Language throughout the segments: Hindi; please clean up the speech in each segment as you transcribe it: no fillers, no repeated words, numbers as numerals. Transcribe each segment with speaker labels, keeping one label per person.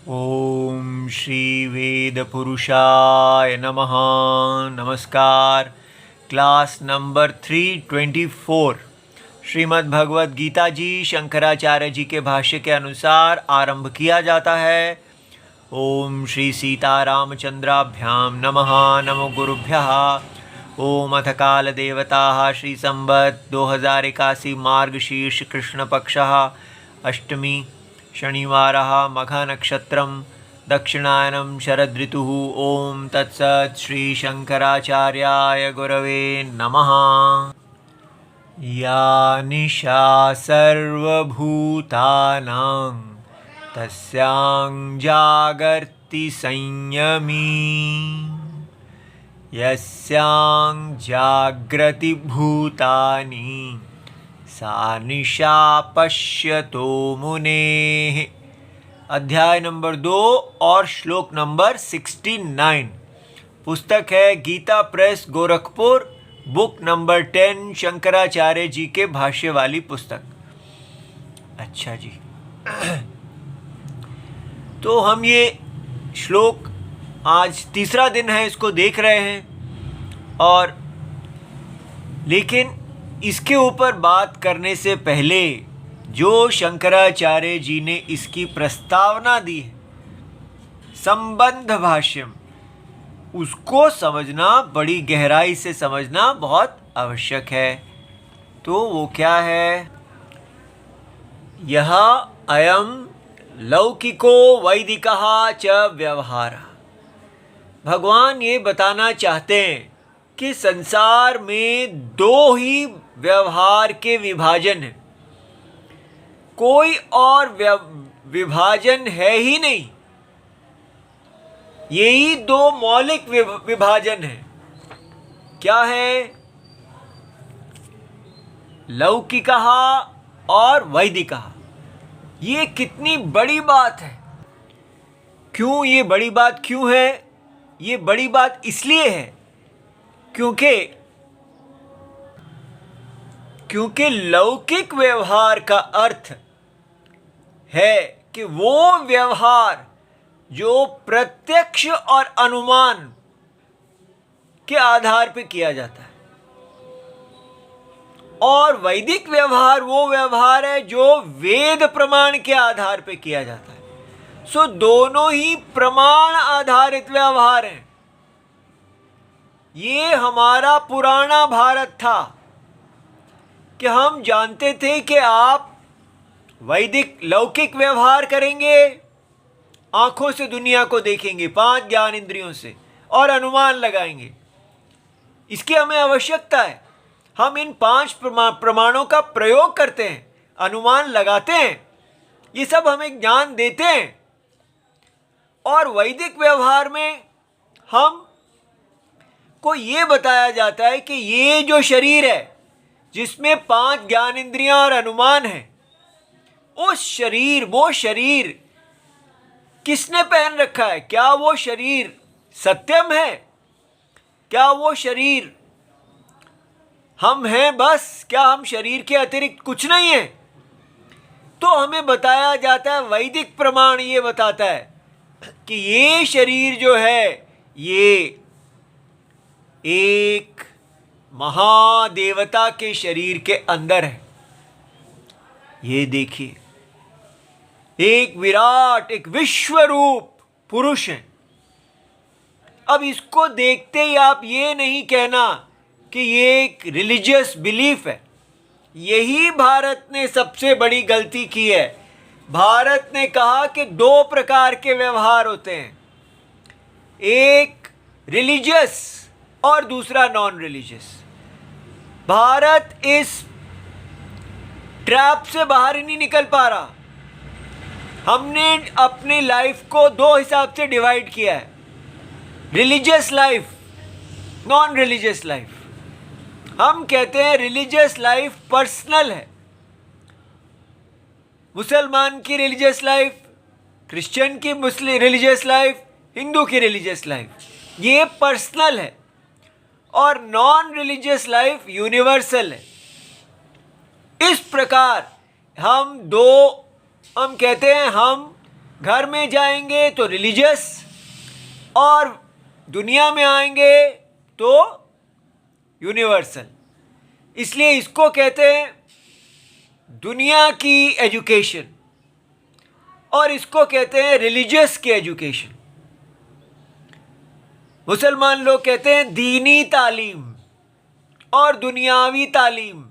Speaker 1: ओम श्री वेद पुरुषाय नमः। नमस्कार। क्लास नंबर 324 श्रीमद् भगवद गीता जी शंकराचार्य जी के भाष्य के अनुसार आरंभ किया जाता है। ओम श्री सीतारामचंद्राभ्याम नमः। नमो गुरुभ्यः। ओम अथ काल देवता श्री संवत् 2081 मार्गशीर्ष कृष्ण पक्षः अष्टमी शनिवारः मघनक्षत्रं दक्षिणायनं शरदृतुः। ओम तत्सत् श्री शंकराचार्याय गुरवे नमः। या निशा सर्वभूतानां तस्यां जागर्ति संयमी यस्यां जाग्रति भूतानि सा निशा पश्यतो मुनेः। अध्याय नंबर 2 और श्लोक नंबर 69। पुस्तक है गीता प्रेस गोरखपुर, बुक नंबर 10, शंकराचार्य जी के भाष्य वाली पुस्तक। अच्छा जी। तो हम ये श्लोक आज तीसरा दिन है इसको देख रहे हैं, और लेकिन इसके ऊपर बात करने से पहले जो शंकराचार्य जी ने इसकी प्रस्तावना दी है संबंध भाष्यम, उसको समझना, बड़ी गहराई से समझना बहुत आवश्यक है। तो वो क्या है? यह अयम लौकिको वैदिकः च व्यवहारः। भगवान ये बताना चाहते हैं कि संसार में दो ही व्यवहार के विभाजन हैं, कोई और विभाजन है ही नहीं। यही दो मौलिक विभाजन हैं। क्या है? लौकिकः और वैदिकः। ये कितनी बड़ी बात है। क्यों ये बड़ी बात क्यों है? ये बड़ी बात इसलिए है क्योंकि लौकिक व्यवहार का अर्थ है कि वो व्यवहार जो प्रत्यक्ष और अनुमान के आधार पर किया जाता है, और वैदिक व्यवहार वो व्यवहार है जो वेद प्रमाण के आधार पर किया जाता है। सो दोनों ही प्रमाण आधारित व्यवहार हैं। ये हमारा पुराना भारत था कि हम जानते थे कि आप वैदिक लौकिक व्यवहार करेंगे, आंखों से दुनिया को देखेंगे 5 ज्ञान इंद्रियों से, और अनुमान लगाएंगे। इसकी हमें आवश्यकता है। हम इन 5 प्रमाणों का प्रयोग करते हैं, अनुमान लगाते हैं, ये सब हमें ज्ञान देते हैं। और वैदिक व्यवहार में हम को ये बताया जाता है कि ये जो शरीर है जिसमें 5 ज्ञान इंद्रियां और अनुमान है, वो शरीर किसने पहन रखा है? क्या वो शरीर सत्यम है? क्या वो शरीर हम हैं बस? क्या हम शरीर के अतिरिक्त कुछ नहीं है? तो हमें बताया जाता है, वैदिक प्रमाण ये बताता है कि ये शरीर जो है ये एक महादेवता के शरीर के अंदर है। ये देखिए, एक विराट, एक विश्वरूप पुरुष है। अब इसको देखते ही आप ये नहीं कहना कि ये एक रिलीजियस बिलीफ है। यही भारत ने सबसे बड़ी गलती की है। भारत ने कहा कि 2 प्रकार के व्यवहार होते हैं, एक रिलीजियस और दूसरा नॉन रिलीजियस। भारत इस ट्रैप से बाहर ही नहीं निकल पा रहा। हमने अपनी लाइफ को 2 हिसाब से डिवाइड किया है, religious life, non religious life. हम कहते हैं रिलीजियस लाइफ पर्सनल है। मुसलमान की रिलीजियस लाइफ, क्रिश्चियन की रिलीजियस लाइफ, हिंदू की रिलीजियस लाइफ, ये पर्सनल है। और नॉन रिलीजियस लाइफ यूनिवर्सल है। इस प्रकार हम कहते हैं हम घर में जाएंगे तो रिलीजियस, और दुनिया में आएंगे तो यूनिवर्सल। इसलिए इसको कहते हैं दुनिया की एजुकेशन, और इसको कहते हैं रिलीजियस की एजुकेशन। मुसलमान लोग कहते हैं दीनी तालीम और दुनियावी तालीम।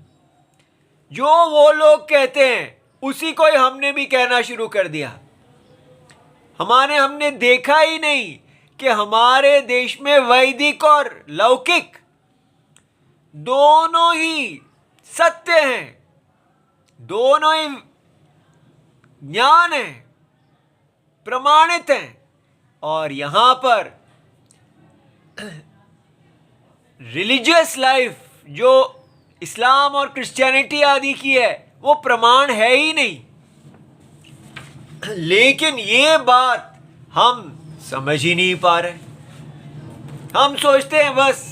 Speaker 1: जो वो लोग कहते हैं उसी को ही हमने भी कहना शुरू कर दिया। हमने देखा ही नहीं कि हमारे देश में वैदिक और लौकिक दोनों ही सत्य हैं, दोनों ही ज्ञान है, प्रमाणित हैं। और यहां पर रिलीजियस लाइफ जो इस्लाम और क्रिश्चियनिटी आदि की है वो प्रमाण है ही नहीं। लेकिन ये बात हम समझ ही नहीं पा रहे। हम सोचते हैं बस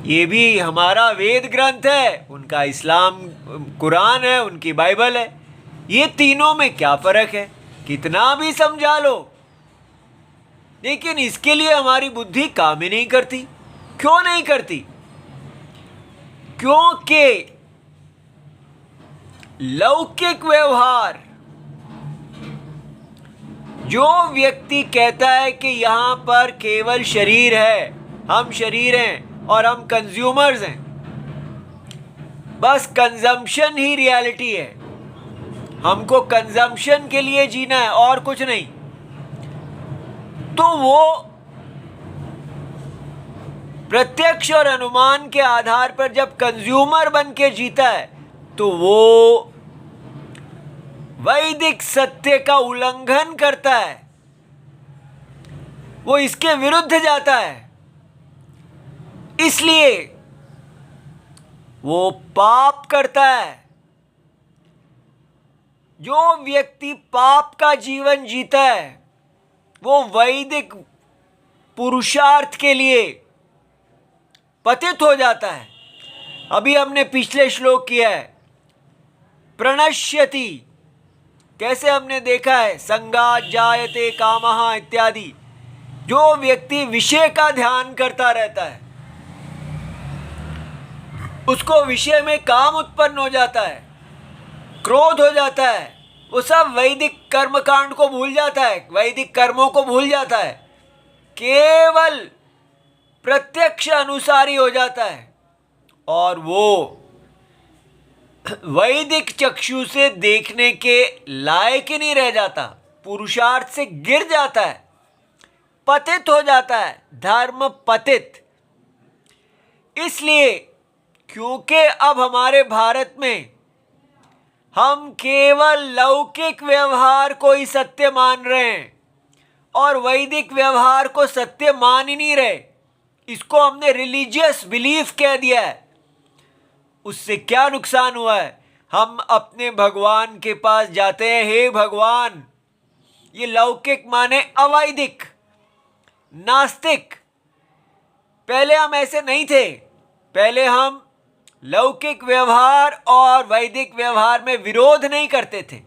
Speaker 1: ये भी हमारा वेद ग्रंथ है, उनका इस्लाम कुरान है, उनकी बाइबल है, ये तीनों में क्या फ़र्क है, कितना भी समझा लो। लेकिन इसके लिए हमारी बुद्धि काम ही नहीं करती। क्यों नहीं करती? क्योंकि लौकिक व्यवहार, जो व्यक्ति कहता है कि यहां पर केवल शरीर है, हम शरीर हैं और हम कंज्यूमर्स हैं, बस कंजम्पशन ही रियलिटी है, हमको कंजम्पशन के लिए जीना है और कुछ नहीं, तो वो प्रत्यक्ष और अनुमान के आधार पर जब कंज्यूमर बन के जीता है तो वो वैदिक सत्य का उल्लंघन करता है, वो इसके विरुद्ध जाता है। इसलिए वो पाप करता है। जो व्यक्ति पाप का जीवन जीता है वो वैदिक पुरुषार्थ के लिए पतित हो जाता है। अभी हमने पिछले श्लोक किया है प्रणश्यति, कैसे हमने देखा है संगात जायते कामः इत्यादि। जो व्यक्ति विषय का ध्यान करता रहता है उसको विषय में काम उत्पन्न हो जाता है, क्रोध हो जाता है, वो सब वैदिक कर्मकांड को भूल जाता है, वैदिक कर्मों को भूल जाता है, केवल प्रत्यक्ष अनुसारी हो जाता है और वो वैदिक चक्षु से देखने के लायक ही नहीं रह जाता, पुरुषार्थ से गिर जाता है, पतित हो जाता है, धर्म पतित। इसलिए क्योंकि अब हमारे भारत में हम केवल लौकिक व्यवहार को ही सत्य मान रहे हैं और वैदिक व्यवहार को सत्य मान ही नहीं रहे, इसको हमने रिलीजियस बिलीफ कह दिया है। उससे क्या नुकसान हुआ है? हम अपने भगवान के पास जाते हैं, हे भगवान, ये लौकिक माने अवैदिक, नास्तिक। पहले हम ऐसे नहीं थे, पहले हम लौकिक व्यवहार और वैदिक व्यवहार में विरोध नहीं करते थे।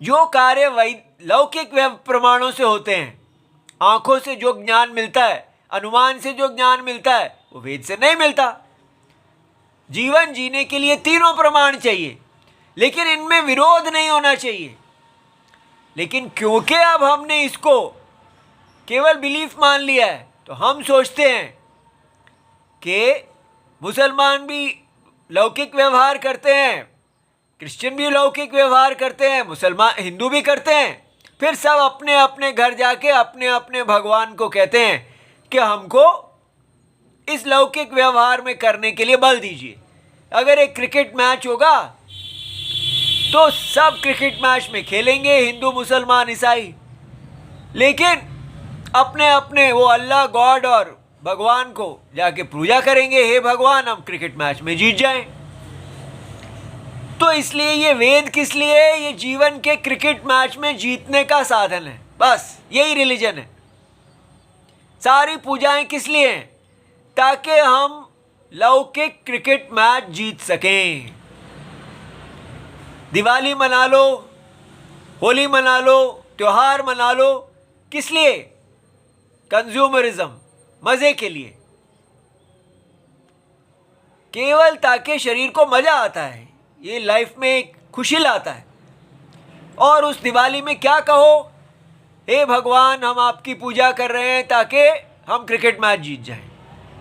Speaker 1: जो कार्य लौकिक प्रमाणों से होते हैं, आंखों से जो ज्ञान मिलता है, अनुमान से जो ज्ञान मिलता है, वो वेद से नहीं मिलता। जीवन जीने के लिए तीनों प्रमाण चाहिए, लेकिन इनमें विरोध नहीं होना चाहिए। लेकिन क्योंकि अब हमने इसको केवल बिलीफ मान लिया है, तो हम सोचते हैं कि मुसलमान भी लौकिक व्यवहार करते हैं, क्रिश्चियन भी लौकिक व्यवहार करते हैं, मुसलमान हिंदू भी करते हैं, फिर सब अपने अपने घर जाके अपने अपने भगवान को कहते हैं कि हमको इस लौकिक व्यवहार में करने के लिए बल दीजिए। अगर एक क्रिकेट मैच होगा तो सब क्रिकेट मैच में खेलेंगे, हिंदू मुसलमान ईसाई, लेकिन अपने अपने वो अल्लाह गॉड और भगवान को जाके पूजा करेंगे, हे भगवान हम क्रिकेट मैच में जीत जाएं। तो इसलिए ये वेद किस लिए है? ये जीवन के क्रिकेट मैच में जीतने का साधन है, बस यही रिलीजन है। सारी पूजाएं किस लिए हैं? ताकि हम लौकिक क्रिकेट मैच जीत सकें। दिवाली मना लो, होली मना लो, त्योहार मना लो, किस लिए? कंज्यूमरिज्म, मजे के लिए, केवल ताकि शरीर को मजा आता है, ये लाइफ में एक खुशी लाता है। और उस दिवाली में क्या कहो, हे भगवान हम आपकी पूजा कर रहे हैं ताकि हम क्रिकेट मैच जीत जाएं।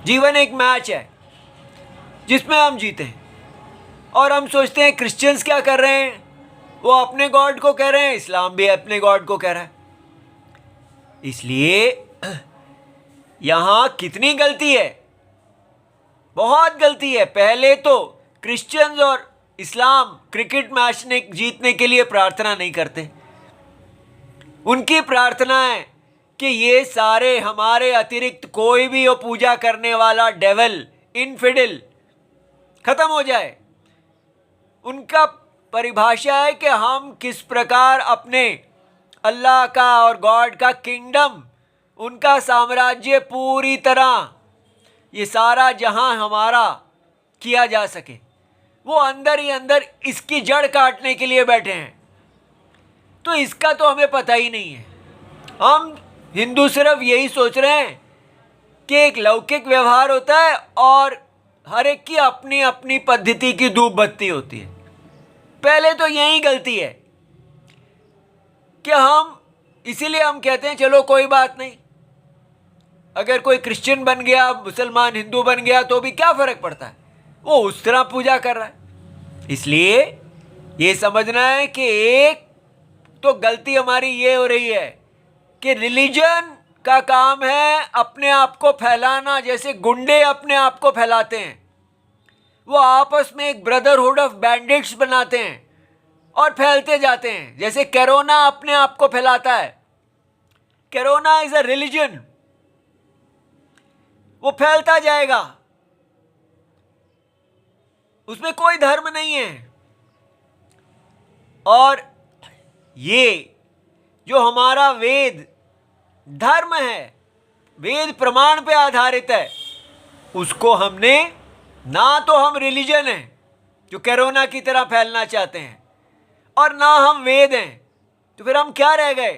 Speaker 1: जीवन एक मैच है जिसमें हम जीते हैं। और हम सोचते हैं क्रिश्चियंस क्या कर रहे हैं, वो अपने गॉड को कह रहे हैं, इस्लाम भी अपने गॉड को कह रहा है। इसलिए यहां कितनी गलती है, बहुत गलती है। पहले तो क्रिश्चियंस और इस्लाम क्रिकेट मैच ने जीतने के लिए प्रार्थना नहीं करते। उनकी प्रार्थना है कि ये सारे हमारे अतिरिक्त कोई भी वो पूजा करने वाला डेविल, इनफिडल खत्म हो जाए। उनका परिभाषा है कि हम किस प्रकार अपने अल्लाह का और गॉड का किंगडम, उनका साम्राज्य पूरी तरह ये सारा जहां हमारा किया जा सके। वो अंदर ही अंदर इसकी जड़ काटने के लिए बैठे हैं। तो इसका तो हमें पता ही नहीं है। हम हिंदू सिर्फ यही सोच रहे हैं कि एक लौकिक व्यवहार होता है और हर एक की अपनी अपनी पद्धति की धूप बत्ती होती है। पहले तो यही गलती है कि हम इसीलिए हम कहते हैं चलो कोई बात नहीं, अगर कोई क्रिश्चियन बन गया, मुसलमान हिंदू बन गया तो भी क्या फर्क पड़ता है, वो उस तरह पूजा कर रहा है। इसलिए ये समझना है कि एक तो गलती हमारी ये हो रही है कि रिलीजन का काम है अपने आप को फैलाना, जैसे गुंडे अपने आप को फैलाते हैं। वो आपस में एक ब्रदरहुड ऑफ बैंडिट्स बनाते हैं और फैलते जाते हैं। जैसे कोरोना अपने आप को फैलाता है, कोरोना इज अ रिलीजन, वो फैलता जाएगा, उसमें कोई धर्म नहीं है। और ये जो हमारा वेद धर्म है, वेद प्रमाण पे आधारित है, उसको हमने ना तो हम रिलीजन हैं जो कोरोना की तरह फैलना चाहते हैं, और ना हम वेद हैं। तो फिर हम क्या रह गए?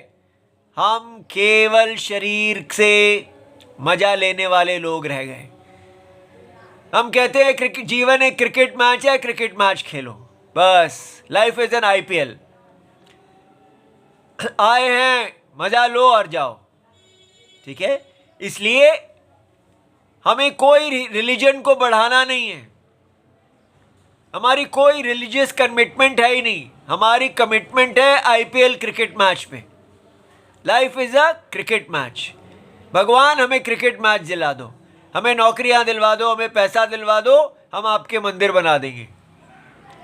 Speaker 1: हम केवल शरीर से मजा लेने वाले लोग रह गए। हम कहते हैं क्रिकेट, जीवन एक क्रिकेट मैच है, क्रिकेट मैच खेलो बस, लाइफ इज एन आईपीएल, आए हैं मजा लो और जाओ, ठीक है। इसलिए हमें कोई रिलीजन को बढ़ाना नहीं है, हमारी कोई रिलीजियस कमिटमेंट है ही नहीं। हमारी कमिटमेंट है आईपीएल क्रिकेट मैच पे। Life is a cricket match. भगवान हमें क्रिकेट मैच दिला दो, हमें नौकरियां दिलवा दो, हमें पैसा दिलवा दो, हम आपके मंदिर बना देंगे,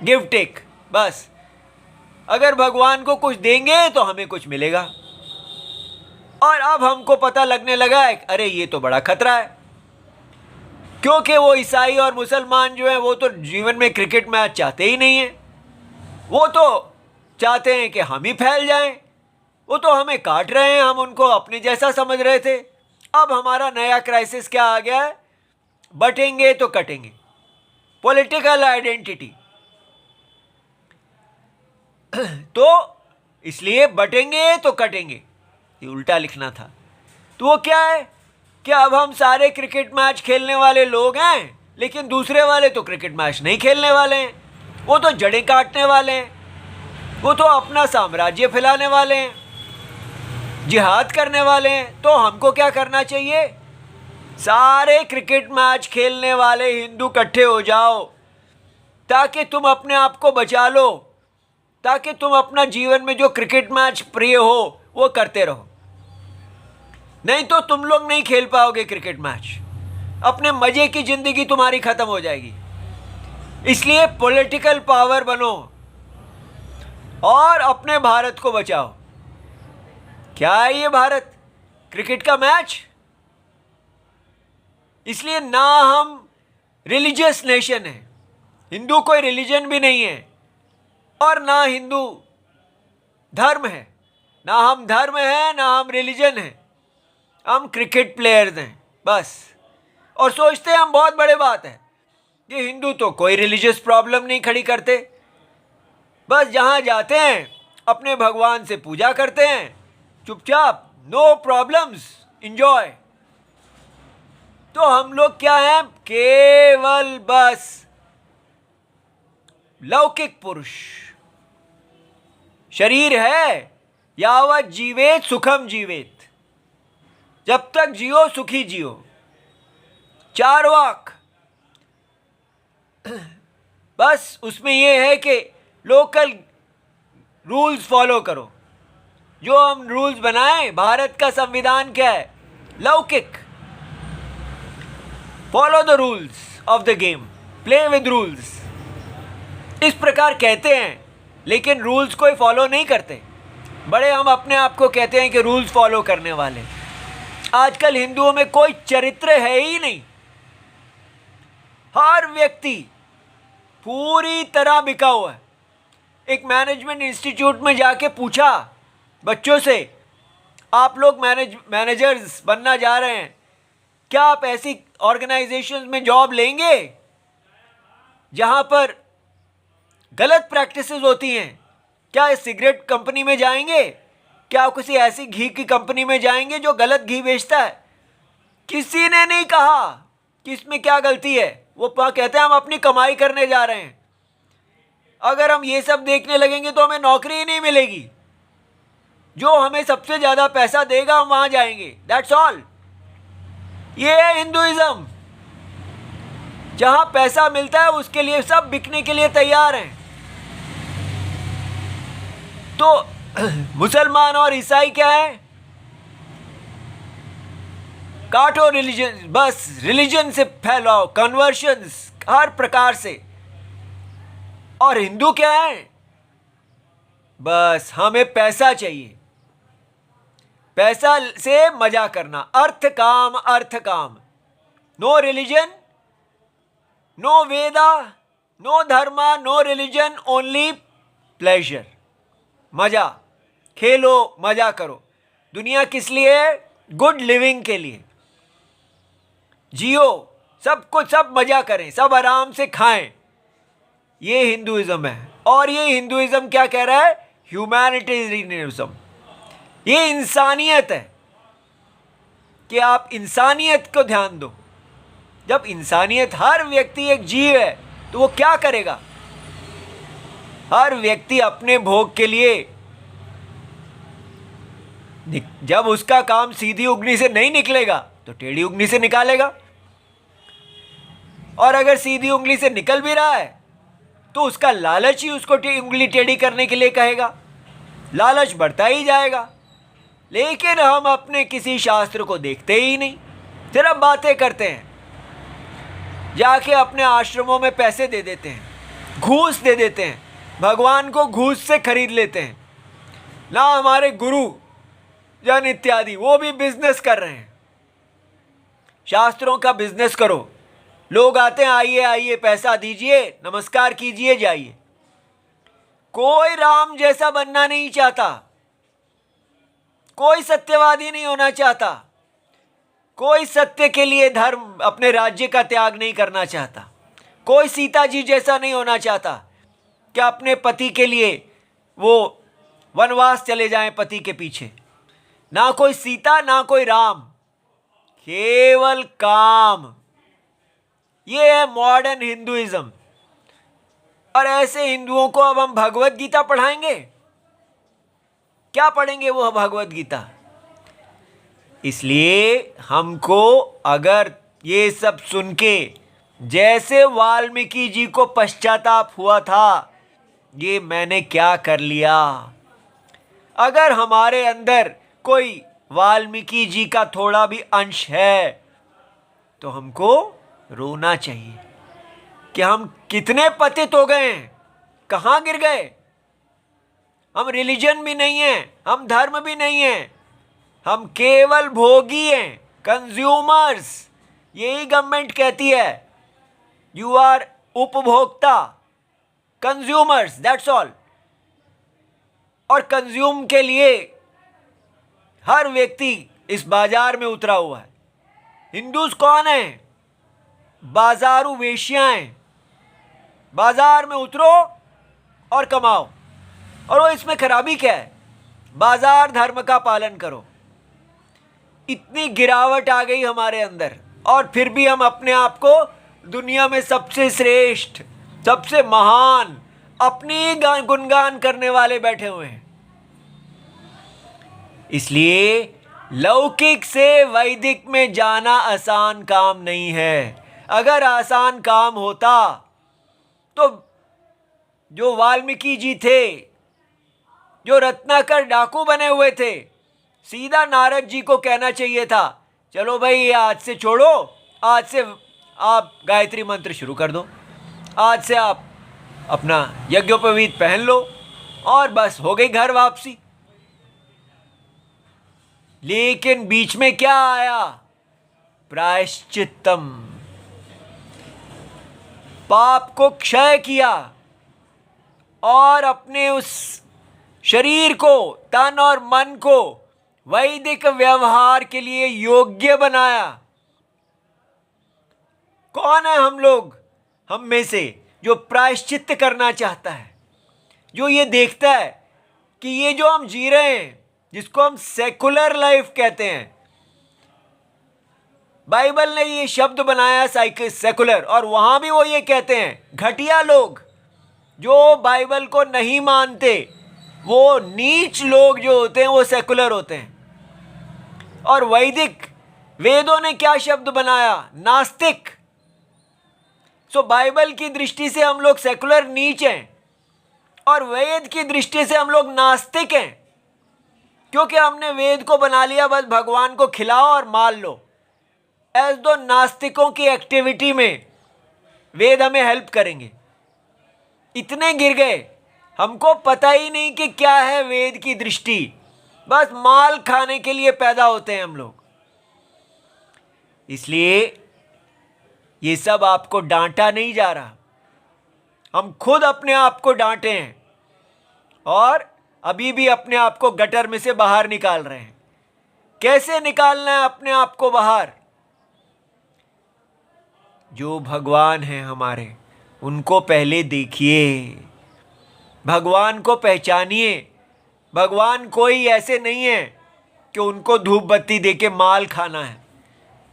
Speaker 1: गिव टेक बस। अगर भगवान को कुछ देंगे तो हमें कुछ मिलेगा। और अब हमको पता लगने लगा है अरे ये तो बड़ा खतरा है, क्योंकि वो ईसाई और मुसलमान जो हैं वो तो जीवन में क्रिकेट मैच चाहते ही नहीं हैं। वो तो चाहते हैं कि हम ही फैल जाएं, वो तो हमें काट रहे हैं, हम उनको अपने जैसा समझ रहे थे। अब हमारा नया क्राइसिस क्या आ गया है? बटेंगे तो कटेंगे, पॉलिटिकल आइडेंटिटी। तो इसलिए बटेंगे तो कटेंगे, ये उल्टा लिखना था। तो वो क्या है कि अब हम सारे क्रिकेट मैच खेलने वाले लोग हैं, लेकिन दूसरे वाले तो क्रिकेट मैच नहीं खेलने वाले हैं, वो तो जड़ें काटने वाले हैं, वो तो अपना साम्राज्य फैलाने वाले हैं, जिहाद करने वाले हैं। तो हमको क्या करना चाहिए? सारे क्रिकेट मैच खेलने वाले हिंदू इकट्ठे हो जाओ, ताकि तुम अपने आप को बचा लो, ताकि तुम अपना जीवन में जो क्रिकेट मैच प्रिय हो वो करते रहो। नहीं तो तुम लोग नहीं खेल पाओगे क्रिकेट मैच, अपने मजे की जिंदगी तुम्हारी खत्म हो जाएगी। इसलिए पॉलिटिकल पावर बनो और अपने भारत को बचाओ। क्या है ये भारत? क्रिकेट का मैच। इसलिए ना हम रिलीजियस नेशन है, हिंदू कोई रिलीजन भी नहीं है, और ना हिंदू धर्म है, ना हम धर्म है ना हम रिलीजन है, हम क्रिकेट प्लेयर्स हैं बस। और सोचते हैं हम बहुत बड़े बात है, ये हिंदू तो कोई रिलीजियस प्रॉब्लम नहीं खड़ी करते, बस जहां जाते हैं अपने भगवान से पूजा करते हैं चुपचाप, नो प्रॉब्लम्स, एंजॉय। तो हम लोग क्या हैं? केवल बस लौकिक पुरुष। शरीर है, यावत जीवेत सुखम जीवेत, जब तक जियो सुखी जियो। चारवाक, बस उसमें यह है कि लोकल रूल्स फॉलो करो। जो हम रूल्स बनाए, भारत का संविधान क्या है? लौकिक। Follow the rules of the game, play with rules, इस प्रकार कहते हैं, लेकिन रूल्स कोई फॉलो नहीं करते। बड़े हम अपने आप को कहते हैं कि रूल्स फॉलो करने वाले। आजकल हिंदुओं में कोई चरित्र है ही नहीं। हर व्यक्ति पूरी तरह बिका हुआ है। एक मैनेजमेंट इंस्टीट्यूट में जाके पूछा बच्चों से, आप लोग मैनेजर्स बनना जा रहे हैं, क्या आप ऐसी ऑर्गेनाइजेशंस में जॉब लेंगे जहां पर गलत प्रैक्टिसेस होती हैं? क्या इस सिगरेट कंपनी में जाएंगे? क्या किसी ऐसी घी की कंपनी में जाएंगे जो गलत घी बेचता है? किसी ने नहीं कहा कि इसमें क्या गलती है। वो कहते हैं हम अपनी कमाई करने जा रहे हैं। अगर हम ये सब देखने लगेंगे तो हमें नौकरी ही नहीं मिलेगी। जो हमें सबसे ज्यादा पैसा देगा हम वहां जाएंगे, दैट्स ऑल। ये है हिंदुइज्म। जहां पैसा मिलता है उसके लिए सब बिकने के लिए तैयार हैं। तो मुसलमान और ईसाई क्या है? काटो रिलीजन, बस रिलीजन से फैलाओ, कन्वर्शंस हर प्रकार से। और हिंदू क्या है? बस हमें पैसा चाहिए, पैसा से मजा करना, अर्थ काम, अर्थ काम। नो रिलीजन, नो वेदा, नो धर्मा, नो रिलीजन, ओनली प्लेजर, मजा। खेलो, मजा करो। दुनिया किस लिए है? गुड लिविंग के लिए। जियो, सब कुछ, सब मजा करें, सब आराम से खाएं। ये हिंदुइज्म है। और ये हिंदुइज्म क्या कह रहा है? ह्यूमैनिटेरियनिज्म। ये इंसानियत है कि आप इंसानियत को ध्यान दो। जब इंसानियत, हर व्यक्ति एक जीव है, तो वो क्या करेगा? हर व्यक्ति अपने भोग के लिए, जब उसका काम सीधी उंगली से नहीं निकलेगा तो टेढ़ी उंगली से निकालेगा। और अगर सीधी उंगली से निकल भी रहा है तो उसका लालच ही उसको उंगली टेढ़ी करने के लिए कहेगा। लालच बढ़ता ही जाएगा। लेकिन हम अपने किसी शास्त्र को देखते ही नहीं, सिर्फ बातें करते हैं। जाके अपने आश्रमों में पैसे दे देते हैं, घूस दे देते हैं, भगवान को घूस से खरीद लेते हैं। ना हमारे गुरु जन इत्यादि, वो भी बिजनेस कर रहे हैं। शास्त्रों का बिजनेस करो। लोग आते हैं, आइए आइए, पैसा दीजिए, नमस्कार कीजिए, जाइए। कोई राम जैसा बनना नहीं चाहता, कोई सत्यवादी नहीं होना चाहता, कोई सत्य के लिए धर्म, अपने राज्य का त्याग नहीं करना चाहता, कोई सीता जी जैसा नहीं होना चाहता कि अपने पति के लिए वो वनवास चले जाएं पति के पीछे। ना कोई सीता, ना कोई राम, केवल काम। ये है मॉडर्न हिंदुइज्म। और ऐसे हिंदुओं को अब हम भगवत गीता पढ़ाएंगे? क्या पढ़ेंगे वो भगवत गीता? इसलिए हमको अगर ये सब सुन के, जैसे वाल्मीकि जी को पश्चाताप हुआ था, ये मैंने क्या कर लिया, अगर हमारे अंदर कोई वाल्मीकि जी का थोड़ा भी अंश है तो हमको रोना चाहिए कि हम कितने पतित हो गए हैं, कहां गिर गए। हम रिलीजन भी नहीं है, हम धर्म भी नहीं है, हम केवल भोगी हैं, कंज्यूमर्स। यही गवर्नमेंट कहती है, यू आर उपभोक्ता, कंज्यूमर्स, दैट्स ऑल। और कंज्यूम के लिए हर व्यक्ति इस बाजार में उतरा हुआ है। हिंदूज कौन है? बाजारू वेश्याएं। बाजार में उतरो और कमाओ, और वो इसमें खराबी क्या है? बाजार धर्म का पालन करो। इतनी गिरावट आ गई हमारे अंदर, और फिर भी हम अपने आप को दुनिया में सबसे श्रेष्ठ, सबसे महान, अपनी गुणगान करने वाले बैठे हुए हैं। इसलिए लौकिक से वैदिक में जाना आसान काम नहीं है। अगर आसान काम होता तो जो वाल्मीकि जी थे, जो रत्नाकर डाकू बने हुए थे, सीधा नारद जी को कहना चाहिए था, चलो भाई ये आज से छोड़ो, आज से आप गायत्री मंत्र शुरू कर दो, आज से आप अपना यज्ञोपवीत पहन लो और बस हो गई घर वापसी। लेकिन बीच में क्या आया? प्रायश्चित्तम। पाप को क्षय किया और अपने उस शरीर को, तन और मन को वैदिक व्यवहार के लिए योग्य बनाया। कौन है हम लोग, हम में से, जो प्रायश्चित्त करना चाहता है, जो ये देखता है कि ये जो हम जी रहे हैं, जिसको हम सेकुलर लाइफ कहते हैं, बाइबल ने ये शब्द बनाया सेकुलर, और वहां भी वो ये कहते हैं, घटिया लोग जो बाइबल को नहीं मानते, वो नीच लोग जो होते हैं वो सेकुलर होते हैं। और वैदिक वेदों ने क्या शब्द बनाया? नास्तिक। सो बाइबल की दृष्टि से हम लोग सेकुलर नीच हैं, और वेद की दृष्टि से हम लोग नास्तिक हैं, क्योंकि हमने वेद को बना लिया बस भगवान को खिलाओ और मार लो। एज दो नास्तिकों की एक्टिविटी में वेद हमें हेल्प करेंगे। इतने गिर गए, हमको पता ही नहीं कि क्या है वेद की दृष्टि, बस माल खाने के लिए पैदा होते हैं हम लोग। इसलिए ये सब आपको डांटा नहीं जा रहा, हम खुद अपने आप को डांटे हैं और अभी भी अपने आप को गटर में से बाहर निकाल रहे हैं। कैसे निकालना है अपने आप को बाहर? जो भगवान हैं हमारे, उनको पहले देखिए, भगवान को पहचानिए। भगवान कोई ऐसे नहीं है कि उनको धूप बत्ती देके माल खाना है।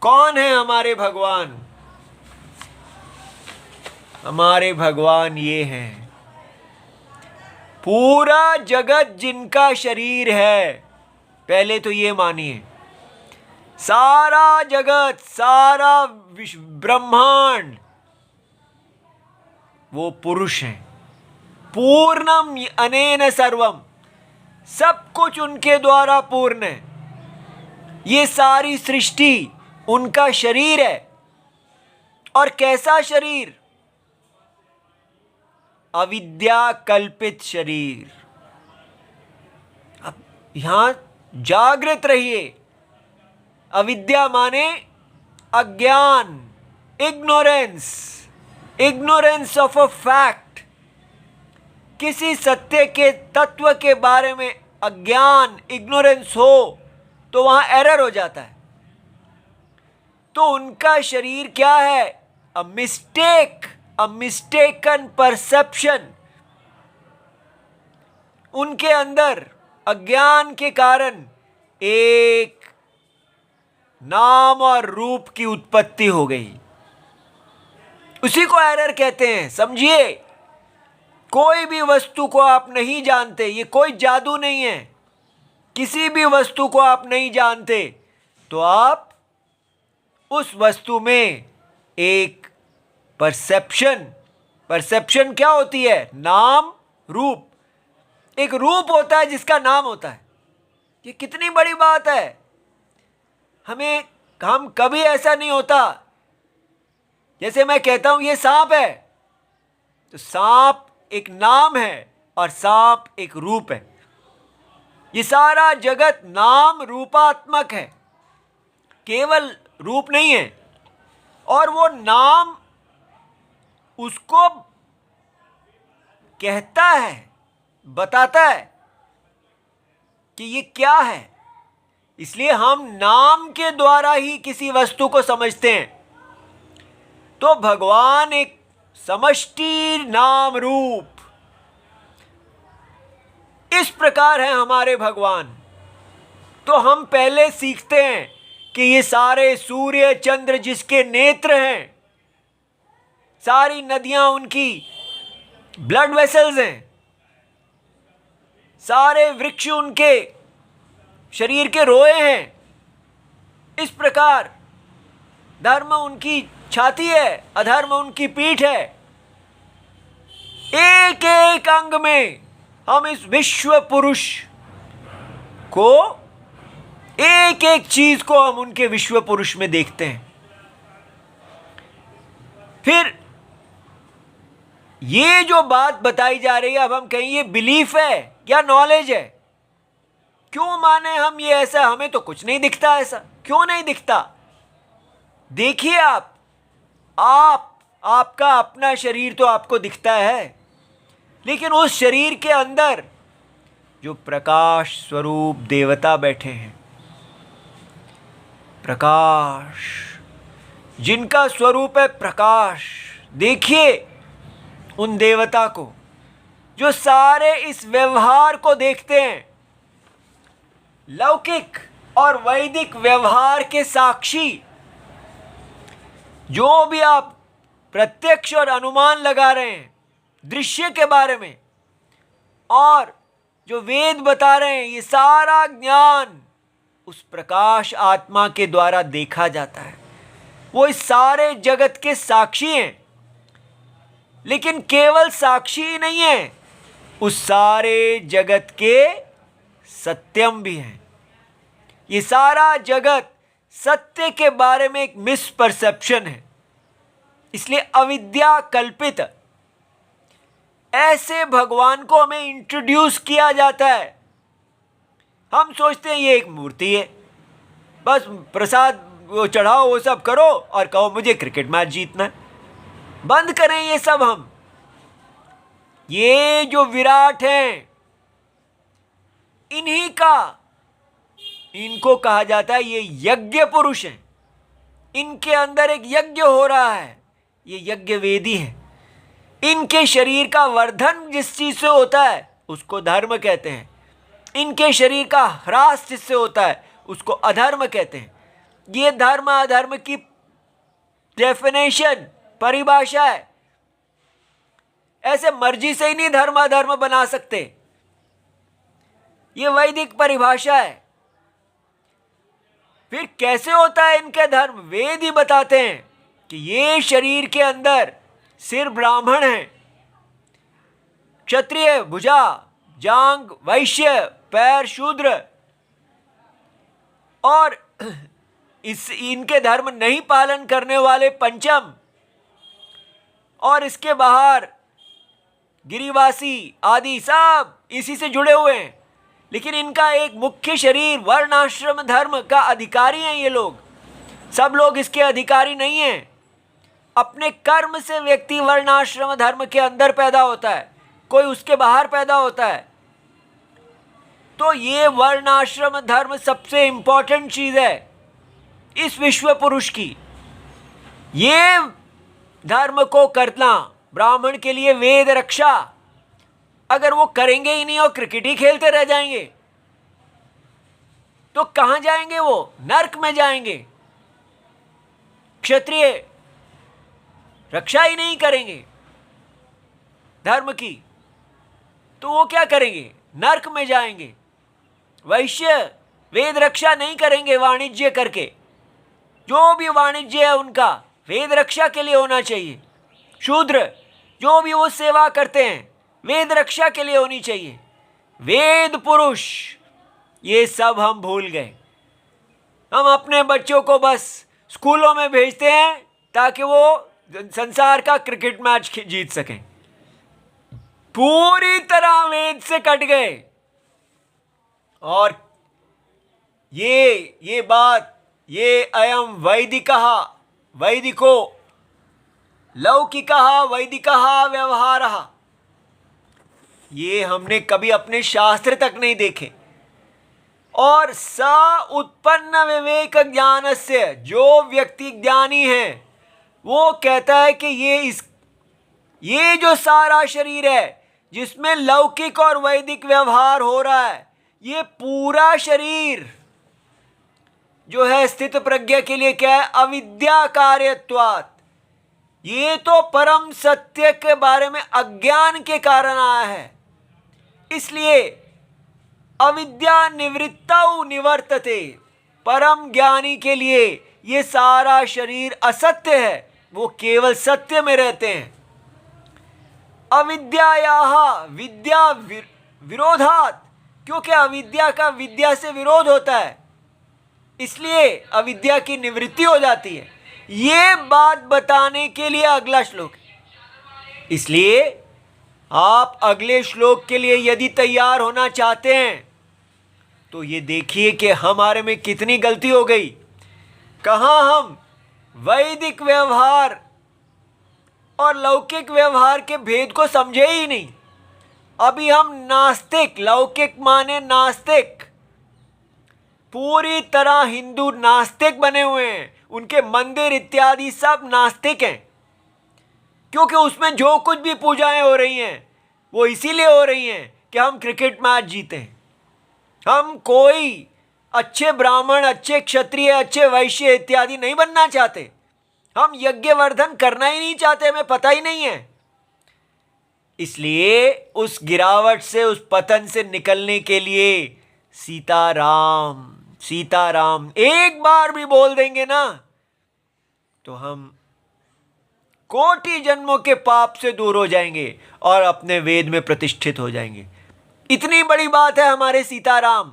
Speaker 1: कौन है हमारे भगवान? हमारे भगवान ये हैं, पूरा जगत जिनका शरीर है। पहले तो ये मानिए, सारा जगत, सारा ब्रह्मांड वो पुरुष हैं। पूर्णम अनेन सर्वम, सब कुछ उनके द्वारा पूर्ण है। ये सारी सृष्टि उनका शरीर है। और कैसा शरीर? अविद्या कल्पित शरीर। अब यहां जागृत रहिए। अविद्या माने अज्ञान, ignorance, ignorance of a fact. किसी सत्य के तत्व के बारे में अज्ञान, इग्नोरेंस हो तो वहां एरर हो जाता है। तो उनका शरीर क्या है? A mistake, a mistaken perception. उनके अंदर अज्ञान के कारण एक नाम और रूप की उत्पत्ति हो गई। उसी को एरर कहते हैं। समझिए, कोई भी वस्तु को आप नहीं जानते, ये कोई जादू नहीं है। किसी भी वस्तु को आप नहीं जानते तो आप उस वस्तु में एक परसेप्शन क्या होती है? नाम, रूप। एक रूप होता है जिसका नाम होता है। ये कितनी बड़ी बात है। हम कभी ऐसा नहीं होता, जैसे मैं कहता हूं ये सांप है, तो सांप एक नाम है और सांप एक रूप है। ये सारा जगत नाम रूपात्मक है, केवल रूप नहीं है। और वो नाम उसको कहता है, बताता है कि ये क्या है। इसलिए हम नाम के द्वारा ही किसी वस्तु को समझते हैं। तो भगवान एक समष्टि नाम रूप, इस प्रकार है हमारे भगवान। तो हम पहले सीखते हैं कि ये सारे सूर्य चंद्र जिसके नेत्र हैं, सारी नदियां उनकी ब्लड वेसल्स हैं, सारे वृक्ष उनके शरीर के रोए हैं। इस प्रकार धर्म उनकी छाती है, अधर्म उनकी पीठ है। एक एक अंग में हम इस विश्व पुरुष को, एक एक चीज को हम उनके विश्व पुरुष में देखते हैं। फिर ये जो बात बताई जा रही है, अब हम कहें ये बिलीफ है या नॉलेज है? क्यों माने हम ये ऐसा? हमें तो कुछ नहीं दिखता ऐसा। क्यों नहीं दिखता? देखिए आपका अपना शरीर तो आपको दिखता है, लेकिन उस शरीर के अंदर जो प्रकाश स्वरूप देवता बैठे हैं, प्रकाश, जिनका स्वरूप है प्रकाश, देखिए उन देवता को जो सारे इस व्यवहार को देखते हैं, लौकिक और वैदिक व्यवहार के साक्षी। जो भी आप प्रत्यक्ष और अनुमान लगा रहे हैं दृश्य के बारे में, और जो वेद बता रहे हैं, ये सारा ज्ञान उस प्रकाश आत्मा के द्वारा देखा जाता है। वो इस सारे जगत के साक्षी हैं, लेकिन केवल साक्षी ही नहीं है, उस सारे जगत के सत्यम भी हैं। ये सारा जगत सत्य के बारे में एक मिसपरसेप्शन है, इसलिए अविद्या कल्पित ऐसे भगवान को हमें इंट्रोड्यूस किया जाता है। हम सोचते हैं ये एक मूर्ति है, बस प्रसाद वो चढ़ाओ, वो सब करो और कहो मुझे क्रिकेट मैच जीतना है। बंद करें ये सब। हम ये जो विराट हैं, इन्हीं का, इनको कहा जाता है ये यज्ञ पुरुष हैं। इनके अंदर एक यज्ञ हो रहा है, ये यज्ञ वेदी है। इनके शरीर का वर्धन जिस चीज से होता है उसको धर्म कहते हैं। इनके शरीर का ह्रास जिससे होता है उसको अधर्म कहते हैं। ये धर्म अधर्म की डेफिनेशन, परिभाषा है। ऐसे मर्जी से ही नहीं धर्म अधर्म बना सकते, ये वैदिक परिभाषा है। फिर कैसे होता है इनके धर्म? वेद ही बताते हैं कि ये शरीर के अंदर सिर ब्राह्मण है, क्षत्रिय भुजा, जांग वैश्य, पैर शूद्र, और इनके धर्म नहीं पालन करने वाले पंचम, और इसके बाहर गिरिवासी आदि सब इसी से जुड़े हुए हैं। लेकिन इनका एक मुख्य शरीर वर्णाश्रम धर्म का अधिकारी हैं। ये लोग सब लोग इसके अधिकारी नहीं हैं। अपने कर्म से व्यक्ति वर्णाश्रम धर्म के अंदर पैदा होता है, कोई उसके बाहर पैदा होता है। तो ये वर्णाश्रम धर्म सबसे इंपॉर्टेंट चीज है इस विश्व पुरुष की। ये धर्म को करना ब्राह्मण के लिए वेद रक्षा। अगर वो करेंगे ही नहीं और क्रिकेट ही खेलते रह जाएंगे तो कहां जाएंगे? वो नर्क में जाएंगे। क्षत्रिय रक्षा ही नहीं करेंगे धर्म की तो वो क्या करेंगे? नर्क में जाएंगे। वैश्य वेद रक्षा नहीं करेंगे वाणिज्य करके, जो भी वाणिज्य है उनका वेद रक्षा के लिए होना चाहिए। शूद्र जो भी वो सेवा करते हैं वेद रक्षा के लिए होनी चाहिए। वेद पुरुष ये सब हम भूल गए। हम अपने बच्चों को बस स्कूलों में भेजते हैं ताकि वो संसार का क्रिकेट मैच जीत सकें। पूरी तरह वेद से कट गए। और ये बात, ये अयम वैदिकः वैदिको लौकिकः वैदिकः व्यवहारः, ये हमने कभी अपने शास्त्र तक नहीं देखे। और स उत्पन्न विवेक ज्ञानस्य, जो व्यक्ति ज्ञानी है वो कहता है कि ये जो सारा शरीर है जिसमें लौकिक और वैदिक व्यवहार हो रहा है, ये पूरा शरीर जो है स्थित प्रज्ञा के लिए क्या है? अविद्या कार्यत्वात्। ये तो परम सत्य के बारे में अज्ञान के कारण आया है, इसलिए अविद्या निवृत्तौ निवर्तते। परम ज्ञानी के लिए ये सारा शरीर असत्य है, वो केवल सत्य में रहते हैं। अविद्यायाः विद्या विरोधात्, क्योंकि अविद्या का विद्या से विरोध होता है, इसलिए अविद्या की निवृत्ति हो जाती है। ये बात बताने के लिए अगला श्लोक है। इसलिए आप अगले श्लोक के लिए यदि तैयार होना चाहते हैं तो ये देखिए कि हमारे में कितनी गलती हो गई। कहाँ हम वैदिक व्यवहार और लौकिक व्यवहार के भेद को समझे ही नहीं। अभी हम नास्तिक, लौकिक माने नास्तिक, पूरी तरह हिंदू नास्तिक बने हुए हैं। उनके मंदिर इत्यादि सब नास्तिक हैं, क्योंकि उसमें जो कुछ भी पूजाएं हो रही हैं वो इसीलिए हो रही हैं कि हम क्रिकेट मैच जीतें। हम कोई अच्छे ब्राह्मण, अच्छे क्षत्रिय, अच्छे वैश्य इत्यादि नहीं बनना चाहते। हम यज्ञवर्धन करना ही नहीं चाहते, हमें पता ही नहीं है। इसलिए उस गिरावट से, उस पतन से निकलने के लिए सीताराम सीताराम एक बार भी बोल देंगे ना तो हम कोटि जन्मों के पाप से दूर हो जाएंगे और अपने वेद में प्रतिष्ठित हो जाएंगे। इतनी बड़ी बात है हमारे सीताराम।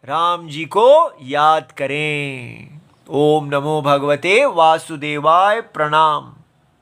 Speaker 1: राम जी को याद करें। ओम नमो भगवते वासुदेवाय। प्रणाम।